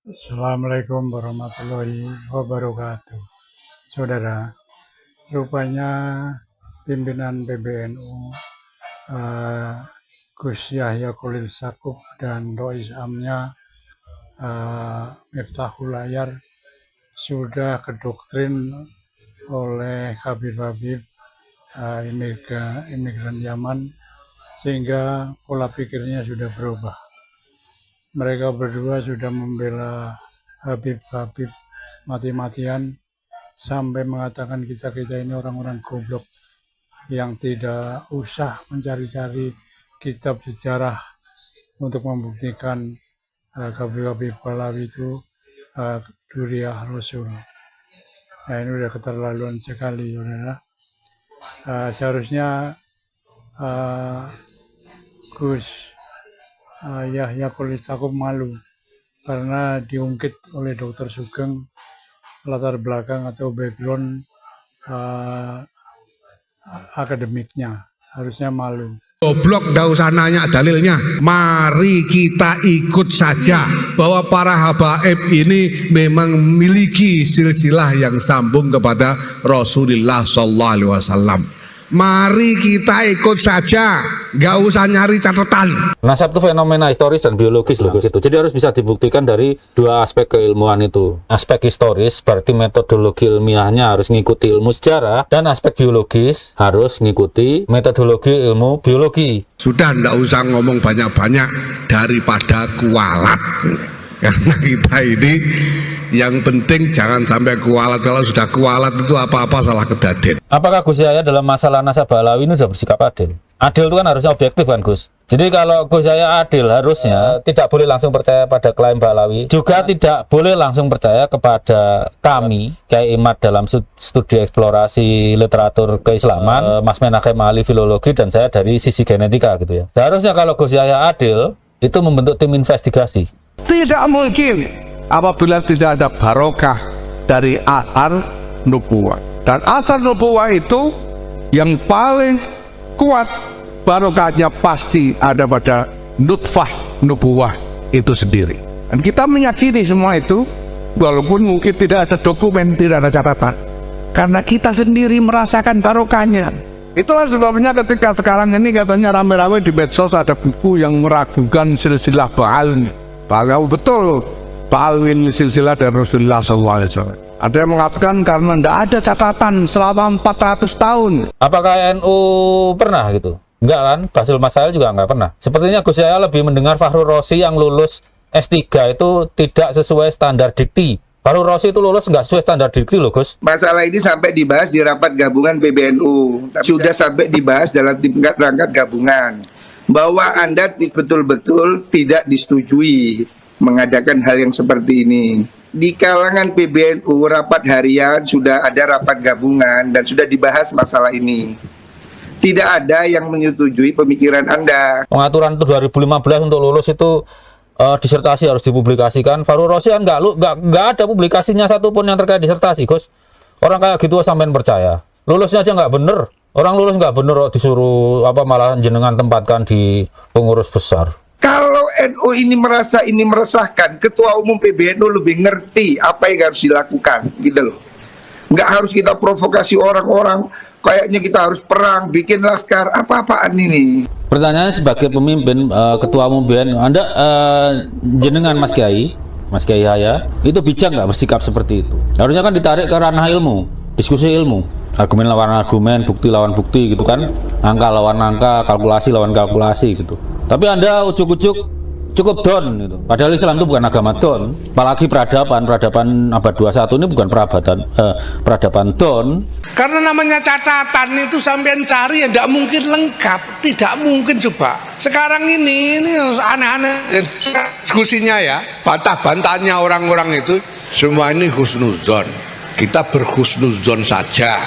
Assalamualaikum warahmatullahi wabarakatuh. Saudara, rupanya pimpinan PBNU Gus Yahya Khalil Stakuf dan Rois Amnya Miftahul Layar sudah kedoktrin oleh Habib-Habib imigran Yaman, sehingga pola pikirnya sudah berubah. Mereka berdua sudah membela Habib-Habib mati-matian sampai mengatakan kita ini orang-orang goblok yang tidak usah mencari-cari kitab sejarah untuk membuktikan Habib-Habib Balawi itu Duriah Rasul. Nah, ini udah keterlaluan sekali, saudara. Seharusnya Gus Yahya Khalil Stakuf malu karena diungkit oleh Dr. Sugeng latar belakang atau background akademiknya. Harusnya malu. Goblok, ndak usah nanya dalilnya. Mari kita ikut saja bahwa para habaib ini memang memiliki silsilah yang sambung kepada Rasulullah Sallallahu Alaihi Wasallam. Mari kita ikut saja, nggak usah nyari catatan. Nasab itu fenomena historis dan biologis loh, gitu. Jadi harus bisa dibuktikan dari dua aspek keilmuan itu. Aspek historis berarti metodologi ilmiahnya harus ngikuti ilmu sejarah, dan aspek biologis harus ngikuti metodologi ilmu biologi. Sudah, ndak usah ngomong banyak-banyak daripada kualat. Karena kita ini yang penting jangan sampai kualat. Kalau sudah kualat itu apa-apa salah kedaden. Apakah Gus Yahya dalam masalah nasab Balawi ini sudah bersikap adil? Adil itu kan harusnya objektif kan, Gus? Jadi kalau Gus Yahya adil, harusnya tidak boleh langsung percaya pada klaim Balawi, juga tidak boleh langsung percaya kepada kami Kiai Imad dalam studi eksplorasi literatur keislaman, Mas Menachem ahli filologi, dan saya dari sisi genetika gitu ya. Seharusnya kalau Gus Yahya adil, itu membentuk tim investigasi. Tidak mungkin apabila tidak ada barokah dari athar nubuwah. Dan athar nubuwah itu yang paling kuat barokahnya pasti ada pada nutfah nubuwah itu sendiri. Dan kita meyakini semua itu, walaupun mungkin tidak ada dokumen, tidak ada catatan, karena kita sendiri merasakan barokahnya. Itulah sebabnya ketika sekarang ini katanya rame-rame di medsos ada buku yang meragukan silsilah Ba'al. Kalau betul Ba'alwin silsilah dari Rasulullah SAW. Ada yang mengatakan karena tidak ada catatan selama 400 tahun. Apakah NU pernah gitu? Enggak kan? Basil Masail juga enggak pernah. Sepertinya Gus Yahya lebih mendengar Fakhrul Razi yang lulus S3 itu tidak sesuai standar dikti. Fakhrul Razi itu lulus enggak sesuai standar dikti loh, Gus. Masalah ini sampai dibahas di rapat gabungan PBNU. Sudah sampai dibahas dalam tingkat rangkat gabungan. Bahwa Anda betul-betul tidak disetujui mengadakan hal yang seperti ini. Di kalangan PBNU rapat harian sudah ada rapat gabungan dan sudah dibahas masalah ini. Tidak ada yang menyetujui pemikiran Anda. Pengaturan itu 2015 untuk lulus itu disertasi harus dipublikasikan. Fakhrul Razi kan nggak ada publikasinya satupun yang terkait disertasi, Gus. Orang kayak gitu sampean percaya. Lulusnya aja nggak bener. Orang lulus nggak bener kok disuruh malah jenengan tempatkan di pengurus besar. Kalau NU ini merasa ini meresahkan, Ketua Umum PBNU lebih ngerti apa yang harus dilakukan, gitu loh. Nggak harus kita provokasi orang-orang, kayaknya kita harus perang, bikin laskar, apa-apaan ini. Pertanyaannya sebagai pemimpin Ketua Umum PBNU, Anda jenengan Mas Kiai Yahya, itu bijak nggak bersikap seperti itu? Harusnya kan ditarik ke ranah ilmu, diskusi ilmu. Argumen lawan argumen, bukti lawan bukti gitu kan, angka lawan angka, kalkulasi lawan kalkulasi gitu. Tapi Anda ujuk-ujuk cukup don gitu. Padahal Islam itu bukan agama don, apalagi peradaban abad 21 ini bukan peradaban don. Karena namanya catatan itu sampean cari ya tidak mungkin lengkap, tidak mungkin coba. Sekarang ini aneh-aneh diskusinya ya, bantah-bantahnya orang-orang itu semua ini husnuzon. Kita berhusnuzon saja.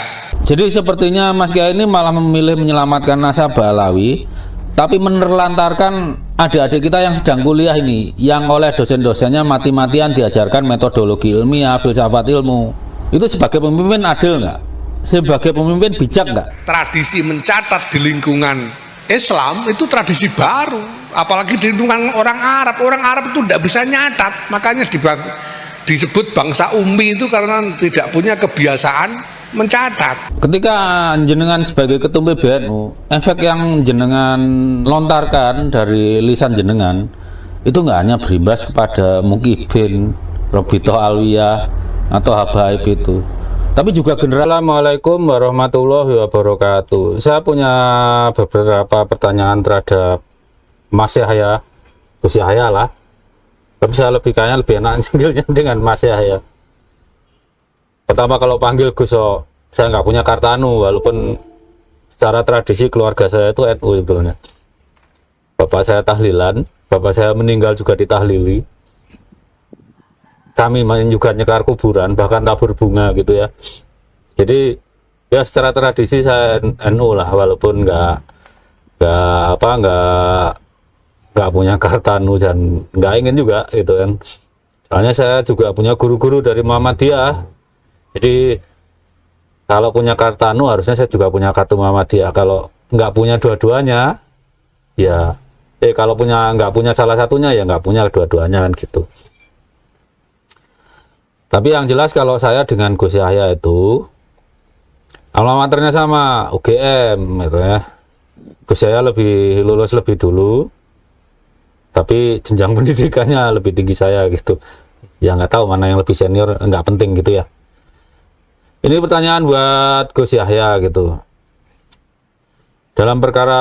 Jadi sepertinya Mas Kiai ini malah memilih menyelamatkan nasab Balawi, tapi menerlantarkan adik-adik kita yang sedang kuliah ini, yang oleh dosen-dosennya mati-matian diajarkan metodologi ilmiah, filsafat ilmu. Itu sebagai pemimpin adil nggak? Sebagai pemimpin bijak nggak? Tradisi mencatat di lingkungan Islam itu tradisi baru. apalagi di lingkungan orang Arab itu tidak bisa nyatat, makanya disebut bangsa ummi itu karena tidak punya kebiasaan mencatat. Ketika jenengan sebagai ketum PBNU, efek yang jenengan lontarkan dari lisan jenengan itu nggak hanya berimbas kepada Mukibin, Robito Alwiyah atau Habaib itu, tapi juga general. Assalamualaikum warahmatullahi wabarakatuh. Saya punya beberapa pertanyaan terhadap Mas Yahya, Gus Yahya lah. Tapi saya kayaknya lebih enak panggilnya dengan Mas Yahya. Pertama, kalau panggil Gus, saya nggak punya Kartanu, walaupun secara tradisi keluarga saya itu NU sebetulnya. Bapak saya tahlilan, bapak saya meninggal juga ditahlili. Kami juga nyekar kuburan, bahkan tabur bunga gitu ya. Jadi ya secara tradisi saya NU lah, walaupun nggak punya Kartanu dan nggak ingin juga gitu kan. Soalnya saya juga punya guru-guru dari Muhammadiyah. Jadi kalau punya Kartanu harusnya saya juga punya kartu Muhammadiyah. Kalau nggak punya dua-duanya, ya kalau nggak punya salah satunya ya nggak punya dua-duanya kan gitu. Tapi yang jelas kalau saya dengan Gus Yahya itu alma maternya sama, UGM gitu ya. Gus Yahya lulus lebih dulu, tapi jenjang pendidikannya lebih tinggi saya gitu. Ya nggak tahu mana yang lebih senior, nggak penting gitu ya. Ini pertanyaan buat Gus Yahya gitu. Dalam perkara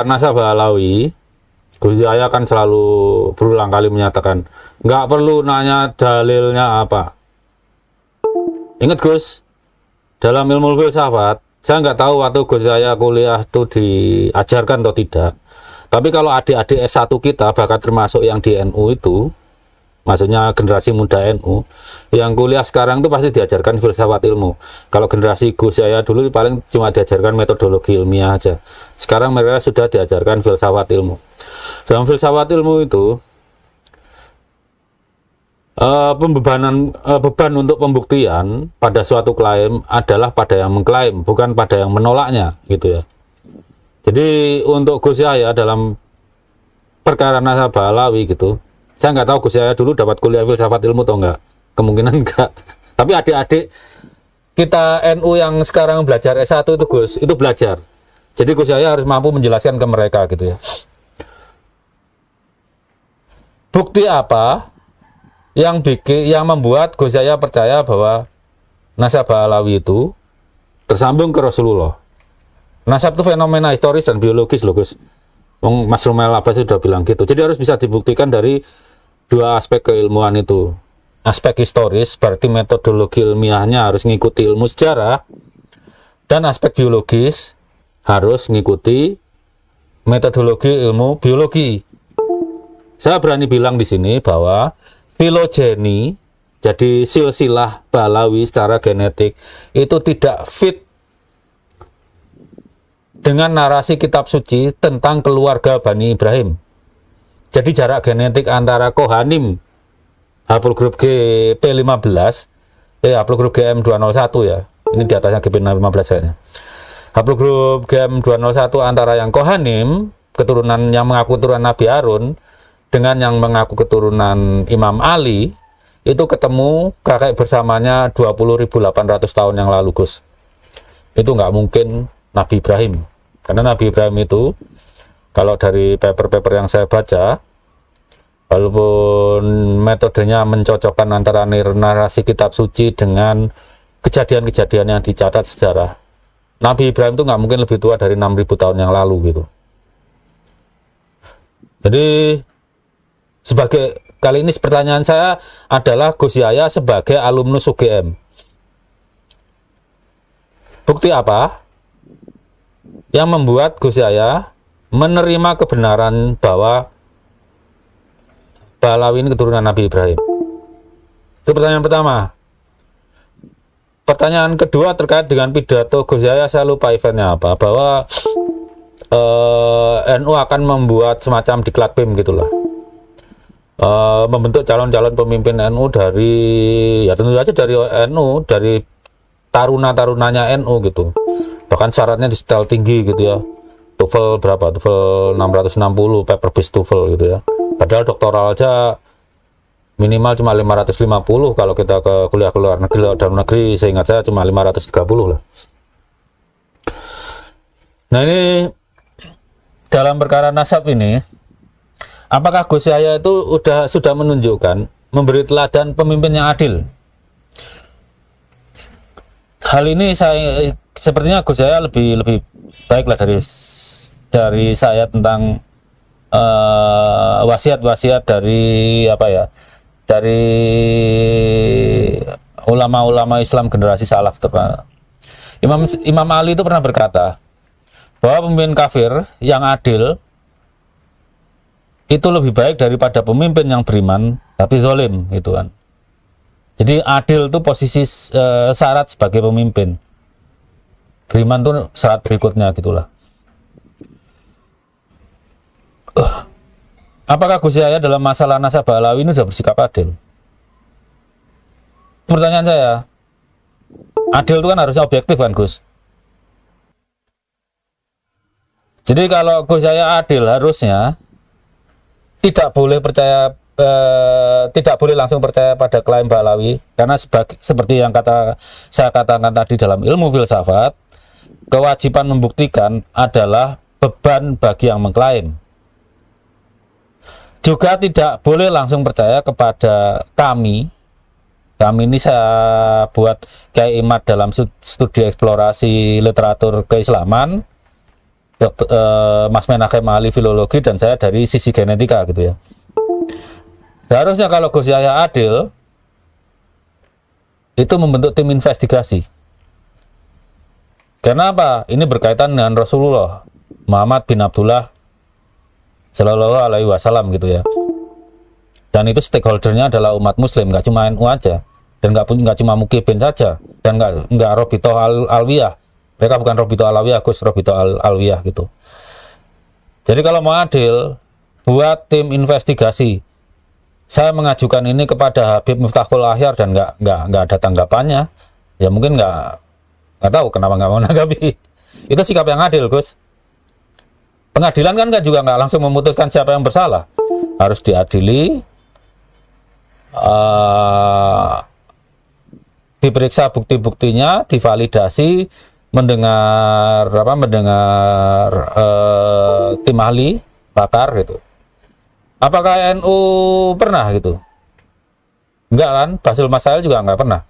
Nasabah Alawi, Gus Yahya kan selalu berulang kali menyatakan nggak perlu nanya dalilnya apa. Ingat Gus, dalam ilmu filsafat, saya nggak tahu waktu Gus Yahya kuliah itu diajarkan atau tidak. Tapi kalau adik-adik S1 kita, bahkan termasuk yang di NU itu, maksudnya generasi muda NU yang kuliah sekarang itu pasti diajarkan filsafat ilmu. Kalau generasi Gus Yahya dulu paling cuma diajarkan metodologi ilmiah aja. Sekarang mereka sudah diajarkan filsafat ilmu. Dalam filsafat ilmu itu beban untuk pembuktian pada suatu klaim adalah pada yang mengklaim, bukan pada yang menolaknya gitu ya. Jadi untuk Gus Yahya dalam perkara Nasabah Alawi gitu, saya nggak tahu Gus Yahya dulu dapat kuliah filsafat ilmu atau enggak, kemungkinan enggak. Tapi adik-adik kita NU yang sekarang belajar S1 itu Gus, itu belajar. Jadi Gus Yahya harus mampu menjelaskan ke mereka gitu ya. Bukti apa yang membuat Gus Yahya percaya bahwa Nasabah Alawi itu tersambung ke Rasulullah? Nasab itu fenomena historis dan biologis loh Gus. Mas Rumail Abbas sudah bilang gitu. Jadi harus bisa dibuktikan dari dua aspek keilmuan itu. Aspek historis berarti metodologi ilmiahnya harus mengikuti ilmu sejarah, dan aspek biologis harus mengikuti metodologi ilmu biologi. Saya berani bilang di sini bahwa filogeni, jadi silsilah Balawi secara genetik itu tidak fit dengan narasi kitab suci tentang keluarga Bani Ibrahim. Jadi jarak genetik antara Kohanim haplogrup GP15 haplogrup GM201 ya. Ini di atasnya GP15 kayaknya. Haplogrup GM201 antara yang Kohanim, keturunan yang mengaku keturunan Nabi Harun, dengan yang mengaku keturunan Imam Ali, itu ketemu kakek bersamanya 20.800 tahun yang lalu Gus. Itu nggak mungkin Nabi Ibrahim. Karena Nabi Ibrahim itu, kalau dari paper-paper yang saya baca, walaupun metodenya mencocokkan antara narasi kitab suci dengan kejadian-kejadian yang dicatat sejarah, Nabi Ibrahim itu nggak mungkin lebih tua dari 6.000 tahun yang lalu gitu. Jadi kali ini pertanyaan saya adalah Gus Yahya sebagai alumnus UGM, bukti apa yang membuat Gus Yahya menerima kebenaran bahwa Balawi ini keturunan Nabi Ibrahim? Itu pertanyaan pertama. Pertanyaan kedua terkait dengan pidato Gus Yahya, saya lupa eventnya apa, bahwa NU akan membuat semacam diklat PIM gitulah, membentuk calon-calon pemimpin NU dari, ya tentu saja dari NU, dari taruna-tarunanya NU gitu. Bahkan syaratnya di setel tinggi gitu ya, TOEFL berapa? TOEFL 660, paper based TOEFL gitu ya. Padahal doktoral aja minimal cuma 550 kalau kita ke kuliah ke luar negeri, dalam negeri seingat saya cuma 530 lah. Nah ini dalam perkara nasab ini, apakah Gus Yahya itu sudah menunjukkan, memberi teladan pemimpin yang adil? Hal ini sepertinya Gus Yahya lebih baiklah dari saya tentang wasiat-wasiat dari dari ulama-ulama Islam generasi salaf. Imam Ali itu pernah berkata bahwa pemimpin kafir yang adil itu lebih baik daripada pemimpin yang beriman tapi zalim, gitu kan. Jadi adil itu posisi syarat sebagai pemimpin. Beriman itu syarat berikutnya, gitulah. Apakah Gus Yahya dalam masalah nasabah alawi ini sudah bersikap adil? Pertanyaan saya, adil itu kan harusnya objektif kan, Gus? Jadi kalau Gus Yahya adil, harusnya tidak boleh langsung percaya pada klaim Ba'alawi, karena seperti yang saya katakan tadi dalam ilmu filsafat, kewajiban membuktikan adalah beban bagi yang mengklaim. Juga tidak boleh langsung percaya kepada kami ini saya buat kayak Imad dalam studi eksplorasi literatur keislaman, Mas Menachem ahli filologi, dan saya dari sisi genetika gitu ya. Seharusnya kalau Gus Yahya adil, itu membentuk tim investigasi. Kenapa? Ini berkaitan dengan Rasulullah Muhammad bin Abdullah Shallallahu Alaihi Wasallam gitu ya. Dan itu stakeholdernya adalah umat Muslim, nggak cuma NU aja, dan nggak cuma Mukibin saja, dan nggak Robito Alwiyah. Mereka bukan Robito Alawiyah, Gus, Robito Alwiyah gitu. Jadi kalau mau adil, buat tim investigasi. Saya mengajukan ini kepada Habib Miftahul Ahyar dan nggak ada tanggapannya. Ya mungkin nggak tahu kenapa nggak mau menanggapi. Itu sikap yang adil, Gus. Pengadilan kan juga nggak langsung memutuskan siapa yang bersalah, harus diadili, diperiksa bukti-buktinya, divalidasi, mendengar tim ahli pakar gitu. Apakah NU pernah gitu? Enggak kan? Basul Masail juga enggak pernah.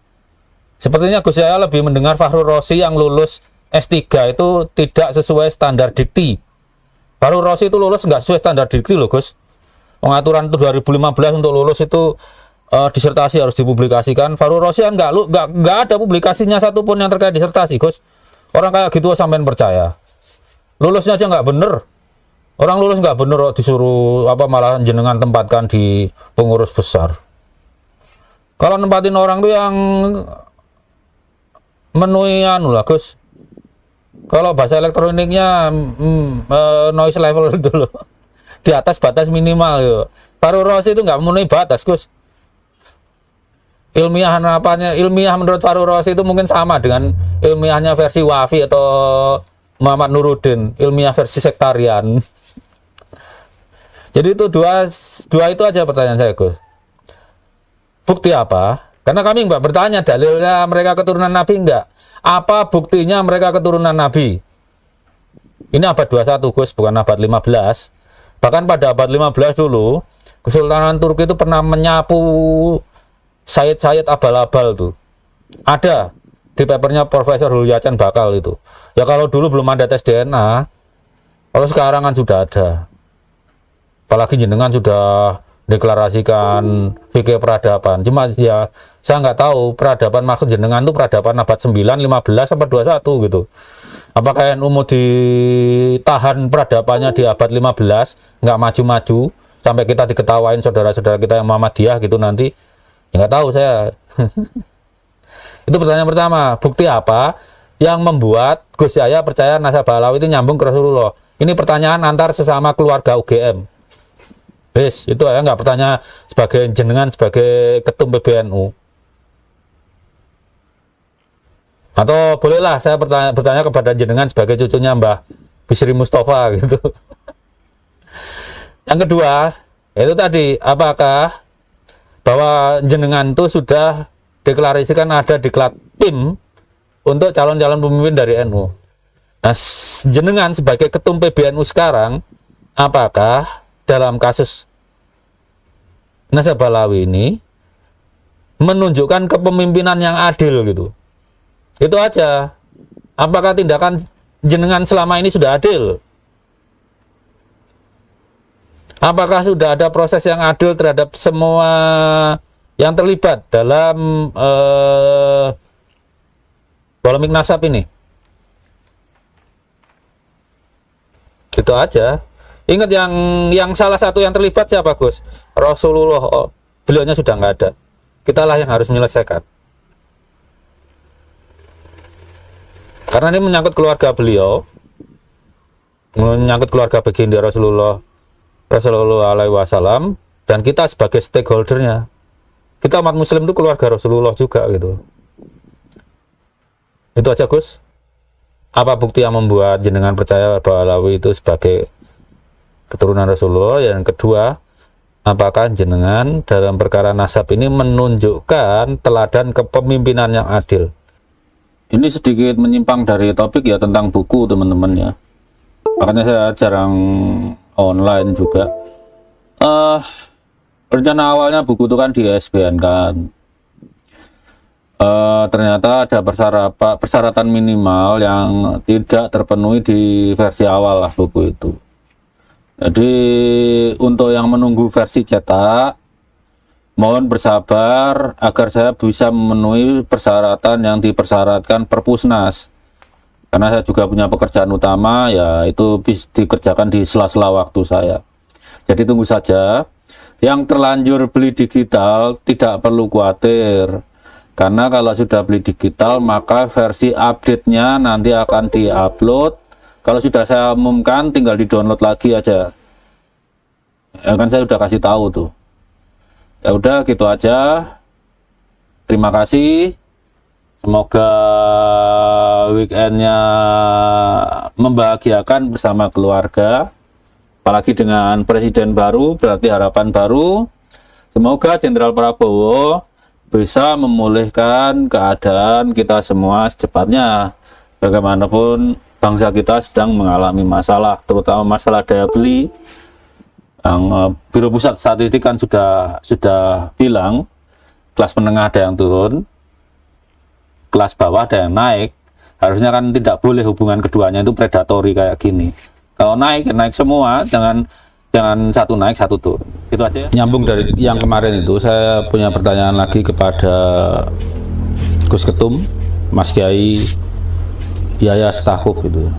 Sepertinya Gus Yahya lebih mendengar Fakhrul Razi yang lulus S3 itu tidak sesuai standar dikti. Fakhrul Razi itu lulus enggak sesuai standar dikti loh, Gus. Pengaturan itu 2015 untuk lulus itu disertasi harus dipublikasikan. Fakhrul Razi kan enggak ada publikasinya satupun yang terkait disertasi, Gus. Orang kayak gitu sampean percaya. Lulusnya aja enggak bener. Orang lulus nggak bener, disuruh malah jenengan tempatkan di pengurus besar. Kalau nempatin orang tuh yang menuhi lah, Gus. Kalau bahasa elektroniknya noise level itu loh, di atas batas minimal yo. Fakhrul Razi itu nggak memenuhi batas, Gus. Ilmiah menurut Fakhrul Razi itu mungkin sama dengan ilmiahnya versi Wafi atau Muhammad Nuruddin, ilmiah versi sektarian. Jadi itu dua itu aja pertanyaan saya, Gus. Bukti apa? Karena kami nggak bertanya dalilnya mereka keturunan Nabi enggak. Apa buktinya mereka keturunan Nabi? Ini abad 21, Gus, bukan abad 15. Bahkan pada abad 15 dulu, Kesultanan Turki itu pernah menyapu Sayyid abal-abal tuh. Ada di papernya Profesor Hulyacan Bakal itu. Ya kalau dulu belum ada tes DNA, kalau sekarang kan sudah ada. Apalagi jenengan sudah deklarasikan fikih peradaban. Cuma ya saya nggak tahu peradaban maksud jenengan itu peradaban abad 9, 15, sampai 21 gitu. Apakah NU mau ditahan peradabannya di abad 15, nggak maju-maju sampai kita diketawain saudara-saudara kita yang Muhammadiyah gitu nanti? Ya nggak tahu saya. Itu pertanyaan pertama. Bukti apa yang membuat Gus Yahya percaya nasabah Alawi itu nyambung ke Rasulullah? Ini pertanyaan antar sesama keluarga UGM. Itu ya nggak bertanya sebagai jenengan sebagai ketum PBNU. Atau bolehlah saya bertanya kepada jenengan sebagai cucunya Mbah Bisri Mustafa gitu. Yang kedua, itu tadi, apakah bahwa jenengan itu sudah deklarasikan ada diklat tim untuk calon-calon pemimpin dari NU. Nah, jenengan sebagai ketum PBNU sekarang, apakah dalam kasus Nasabalawi ini menunjukkan kepemimpinan yang adil gitu? Itu aja. Apakah tindakan jenengan selama ini sudah adil? Apakah sudah ada proses yang adil terhadap semua yang terlibat dalam polemik nasab ini? Itu aja. Ingat yang salah satu yang terlibat siapa, Gus? Rasulullah. Oh, beliaunya sudah nggak ada. Kitalah yang harus menyelesaikan. Karena ini menyangkut keluarga beliau, menyangkut keluarga baginda Rasulullah alaihi wasallam, dan kita sebagai stakeholdernya. Kita umat muslim itu keluarga Rasulullah juga gitu. Itu aja, Gus. Apa bukti yang membuat jenengan percaya bahwa Alawi itu sebagai keturunan Rasulullah? Yang kedua, apakah jenengan dalam perkara nasab ini menunjukkan teladan kepemimpinan yang adil? Ini sedikit menyimpang dari topik ya, tentang buku teman-teman ya. Makanya saya jarang online juga. Rencana awalnya buku itu kan di ISBN kan. Ternyata ada persyaratan minimal yang tidak terpenuhi di versi awal lah buku itu. Jadi untuk yang menunggu versi cetak, mohon bersabar agar saya bisa memenuhi persyaratan yang dipersyaratkan Perpusnas. Karena saya juga punya pekerjaan utama, ya itu bisa dikerjakan di sela-sela waktu saya. Jadi tunggu saja. Yang terlanjur beli digital tidak perlu khawatir. Karena kalau sudah beli digital, maka versi update-nya nanti akan di-upload. Kalau sudah saya umumkan, tinggal di-download lagi aja. Ya kan saya udah kasih tahu tuh. Ya udah gitu aja. Terima kasih. Semoga weekendnya membahagiakan bersama keluarga. Apalagi dengan presiden baru, berarti harapan baru. Semoga Jenderal Prabowo bisa memulihkan keadaan kita semua secepatnya. Bagaimanapun bangsa kita sedang mengalami masalah, terutama masalah daya beli. Yang Biro Pusat Statistik kan sudah bilang kelas menengah ada yang turun, kelas bawah ada yang naik. Harusnya kan tidak boleh hubungan keduanya itu predatori kayak gini. Kalau naik ya naik semua, jangan satu naik satu turun. Itu aja. Nyambung dari yang kemarin itu, saya punya pertanyaan lagi kepada Gus Ketum, Mas Kiai Yahya Stakuf itu.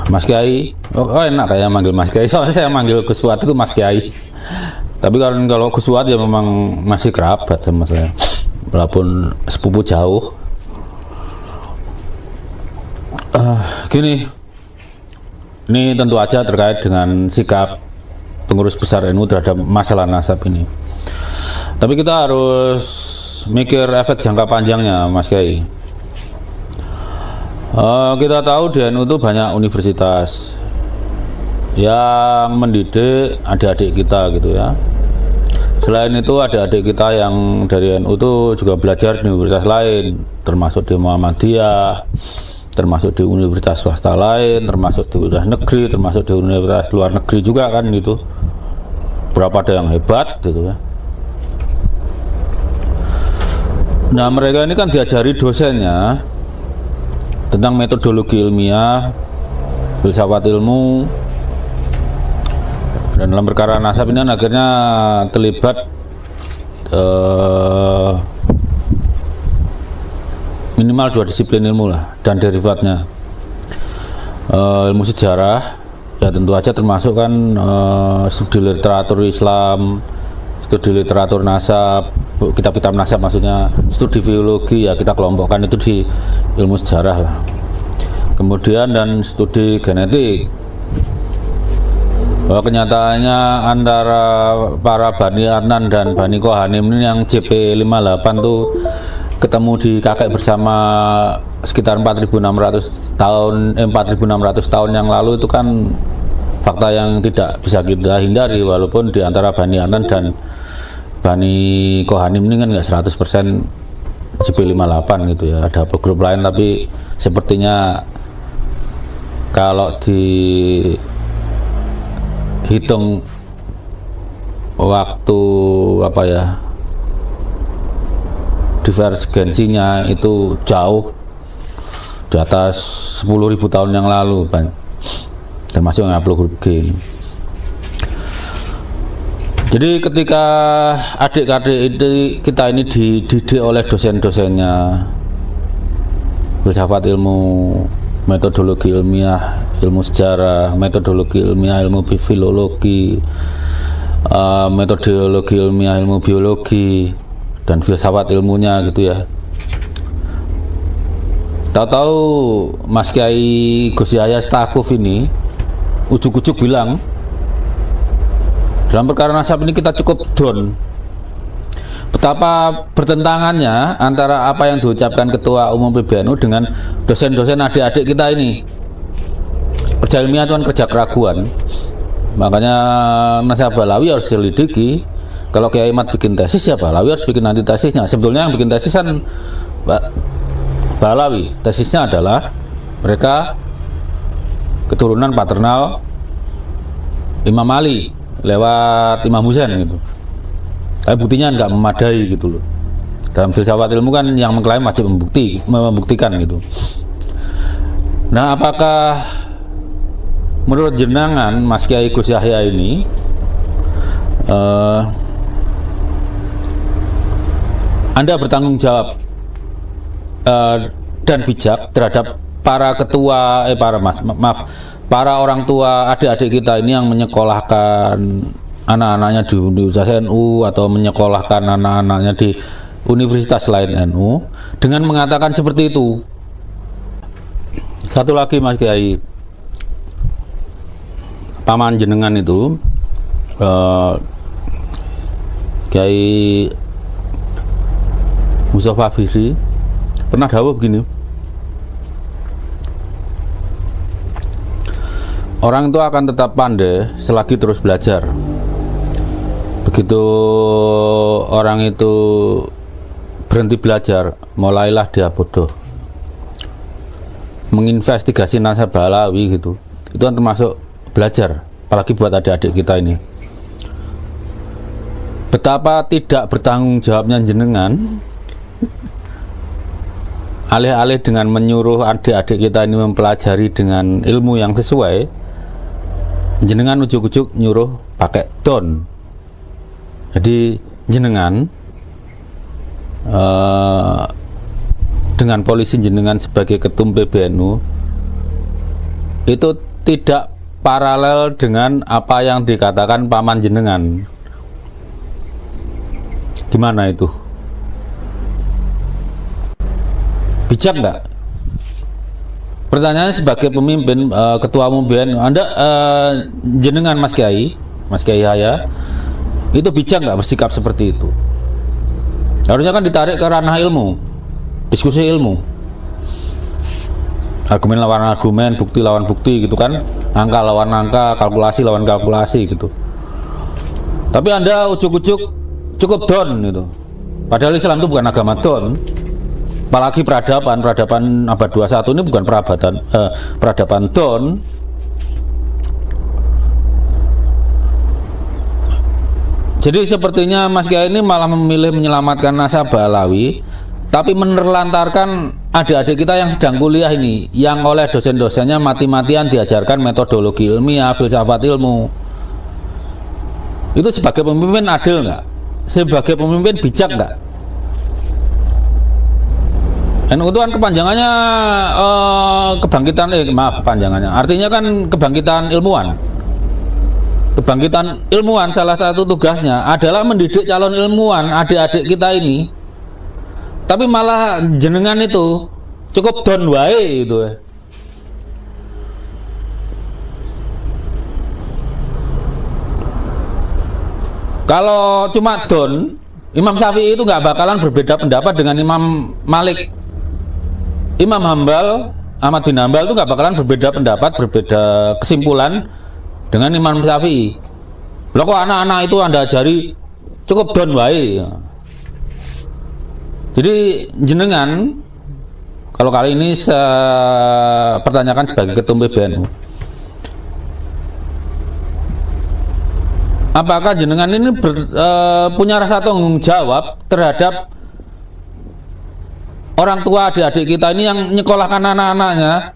Mas Kiai, oh enak kayak manggil Mas Kiai. Soalnya saya manggil Gus Fuad itu Mas Kiai. Tapi kalau Gus Fuad ya memang masih kerabat sama saya, walaupun sepupu jauh. Gini, ini tentu aja terkait dengan sikap pengurus besar NU terhadap masalah nasab ini. Tapi kita harus mikir efek jangka panjangnya, Mas Kiai. Kita tahu di NU itu banyak universitas yang mendidik adik-adik kita gitu ya. Selain itu adik-adik kita yang dari NU itu juga belajar di universitas lain, termasuk di Muhammadiyah, termasuk di universitas swasta lain, termasuk di universitas negeri, termasuk di universitas luar negeri juga kan gitu. Berapa ada yang hebat gitu ya. Nah mereka ini kan diajari dosennya tentang metodologi ilmiah, filsafat ilmu, dan dalam perkara nasab ini akhirnya terlibat minimal 2 disiplin ilmu lah dan derivatnya. Ilmu sejarah ya tentu aja termasuk kan studi literatur Islam, studi literatur nasab, kitab-kitab nasab maksudnya, studi biologi ya kita kelompokkan itu di ilmu sejarah lah. Kemudian dan studi genetik. Bahwa kenyataannya antara para Bani Adnan dan Bani Kohanim ini yang CP58 tuh ketemu di kakek bersama sekitar 4.600 tahun yang lalu itu kan fakta yang tidak bisa kita hindari, walaupun di antara Bani Adnan dan Bani Kohanim ini kan nggak 100% CP58 gitu ya, ada grup lain, tapi sepertinya kalau dihitung waktu apa ya, divergensinya itu jauh di atas 10.000 tahun yang lalu, termasuk yang haplogrup G. Jadi ketika adik-adik kita ini dididik oleh dosen-dosennya, filsafat ilmu, metodologi ilmiah, ilmu sejarah, metodologi ilmiah, ilmu filologi, metodologi ilmiah, ilmu biologi, dan filsafat ilmunya gitu ya. Tahu-tahu Mas Kiai Gus Yahya Stakuf ini ujuk-ujuk bilang dalam perkara nasab ini kita cukup down. Betapa bertentangannya antara apa yang diucapkan Ketua Umum PBNU dengan dosen-dosen adik-adik kita ini. Kerja ilmiah itu kan kerja keraguan. Makanya nasab Balawi harus diselidiki. Kalau Kiai Mat bikin tesis ya Balawi harus bikin antitesisnya. Sebetulnya yang bikin tesis kan Balawi. Tesisnya adalah mereka keturunan paternal Imam Ali lewat Imam Husain gitu. Tapi buktinya nggak memadai gitu loh. Dalam filsafat ilmu kan yang mengklaim wajib membuktikan gitu. Nah, apakah menurut jenengan Mas Kiai Gus Yahya ini Anda bertanggung jawab dan bijak terhadap para ketua para orang tua adik-adik kita ini yang menyekolahkan anak-anaknya di Universitas NU atau menyekolahkan anak-anaknya di universitas lain NU dengan mengatakan seperti itu? Satu lagi Mas Kiai, paman jenengan itu Kiai Mustafa Fihri pernah dawuh begini, orang itu akan tetap pandai selagi terus belajar. Begitu orang itu berhenti belajar, mulailah dia bodoh. Menginvestigasi nasab Balawi gitu, itu kan termasuk belajar, apalagi buat adik-adik kita ini. Betapa tidak bertanggung jawabnya jenengan, alih-alih dengan menyuruh adik-adik kita ini mempelajari dengan ilmu yang sesuai, jenengan ujuk-ujuk nyuruh pakai don. Jadi jenengan dengan polisi jenengan sebagai ketum PBNU itu tidak paralel dengan apa yang dikatakan paman jenengan. Gimana itu? Bijak nggak? Pertanyaannya sebagai pemimpin ketua umum BNU, Anda jenengan Mas Kiai Yahya itu bijak nggak bersikap seperti itu? Harusnya kan ditarik ke ranah ilmu, diskusi ilmu, argumen lawan argumen, bukti lawan bukti gitu kan, angka lawan angka, kalkulasi lawan kalkulasi gitu. Tapi Anda ujuk-ujuk cukup don gitu. Padahal Islam itu bukan agama don. Apalagi peradaban abad 21 ini bukan peradaban don. Jadi sepertinya Mas Kiai ini malah memilih menyelamatkan nasab Balawi, tapi menerlantarkan adik-adik kita yang sedang kuliah ini, yang oleh dosen-dosennya mati-matian diajarkan metodologi ilmiah, filsafat ilmu. Itu sebagai pemimpin adil nggak? Sebagai pemimpin bijak nggak? NU itu kan kepanjangannya kepanjangannya. Artinya kan kebangkitan ilmuwan. Kebangkitan ilmuwan salah satu tugasnya adalah mendidik calon ilmuwan adik-adik kita ini. Tapi malah jenengan itu cukup don wae itu. Kalau cuma don Imam Syafi'i itu nggak bakalan berbeda pendapat dengan Imam Malik. Imam Hambal, Ahmad bin Hambal itu nggak bakalan berbeda pendapat, berbeda kesimpulan dengan Imam Syafi'i. Loh kok anak-anak itu Anda ajari cukup don wae. Jadi jenengan kalau kali ini saya pertanyakan sebagai ketum PBNU, apakah jenengan ini punya rasa tanggung jawab terhadap orang tua adik-adik kita ini yang nyekolahkan anak-anaknya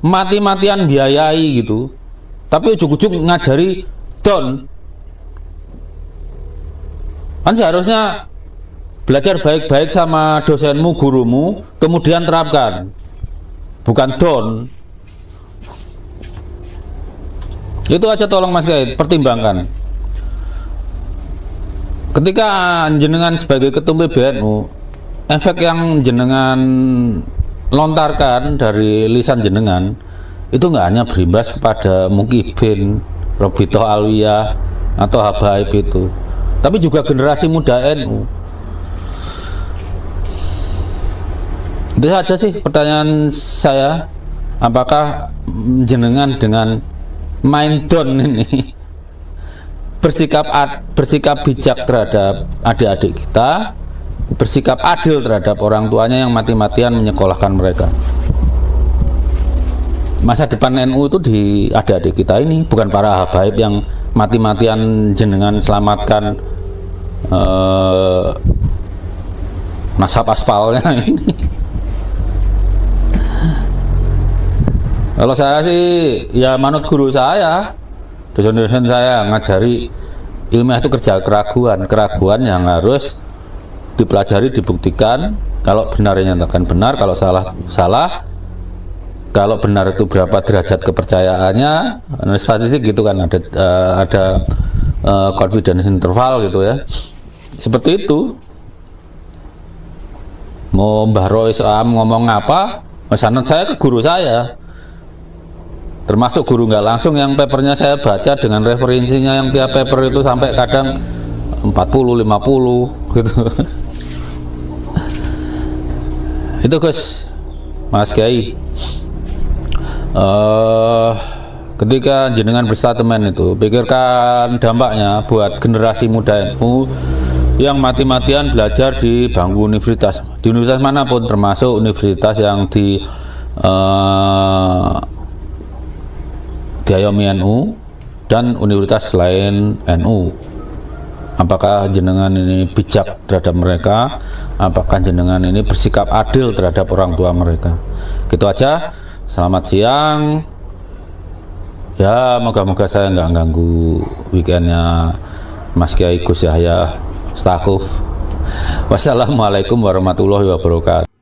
mati-matian biayai gitu, tapi ujuk-ujuk ngajari don? Kan seharusnya belajar baik-baik sama dosenmu, gurumu, kemudian terapkan, bukan don. Itu aja tolong Mas Kiai pertimbangkan. Ketika jenengan sebagai ketum PBNU, efek yang jenengan lontarkan dari lisan jenengan itu nggak hanya berimbas kepada Mukibin, Robitoh Alwiyah atau Habaib itu, tapi juga generasi muda NU. Itu saja sih pertanyaan saya. Apakah jenengan dengan main don ini bersikap bijak terhadap adik-adik kita, bersikap adil terhadap orang tuanya yang mati-matian menyekolahkan mereka? Masa depan NU itu di adik-adik kita ini, bukan para habaib yang mati-matian jenengan selamatkan nasab aspalnya ini. Kalau saya sih ya manut guru saya, dosen-dosen saya ngajari ilmiah itu kerja keraguan yang harus dipelajari, dibuktikan. Kalau benar nyatakan benar, kalau salah salah. Kalau benar itu berapa derajat kepercayaannya, statistik gitu kan, ada confidence interval gitu ya. Seperti itu. Mau Mbah Rois ngomong apa, sanad saya ke guru saya. Termasuk guru nggak langsung yang papernya saya baca dengan referensinya yang tiap paper itu sampai kadang 40-50 gitu. Itu Gus, Mas Kiai, ketika jenengan berstatemen itu pikirkan dampaknya buat generasi muda NU yang mati-matian belajar di bangku universitas manapun, termasuk universitas yang diayomi NU dan universitas lain NU. Apakah jenengan ini bijak terhadap mereka? Apakah jenengan ini bersikap adil terhadap orang tua mereka? Gitu aja. Selamat siang. Ya, moga-moga saya nggak ganggu weekendnya Mas Kiai Gus Yahya Stakuf. Wassalamualaikum warahmatullahi wabarakatuh.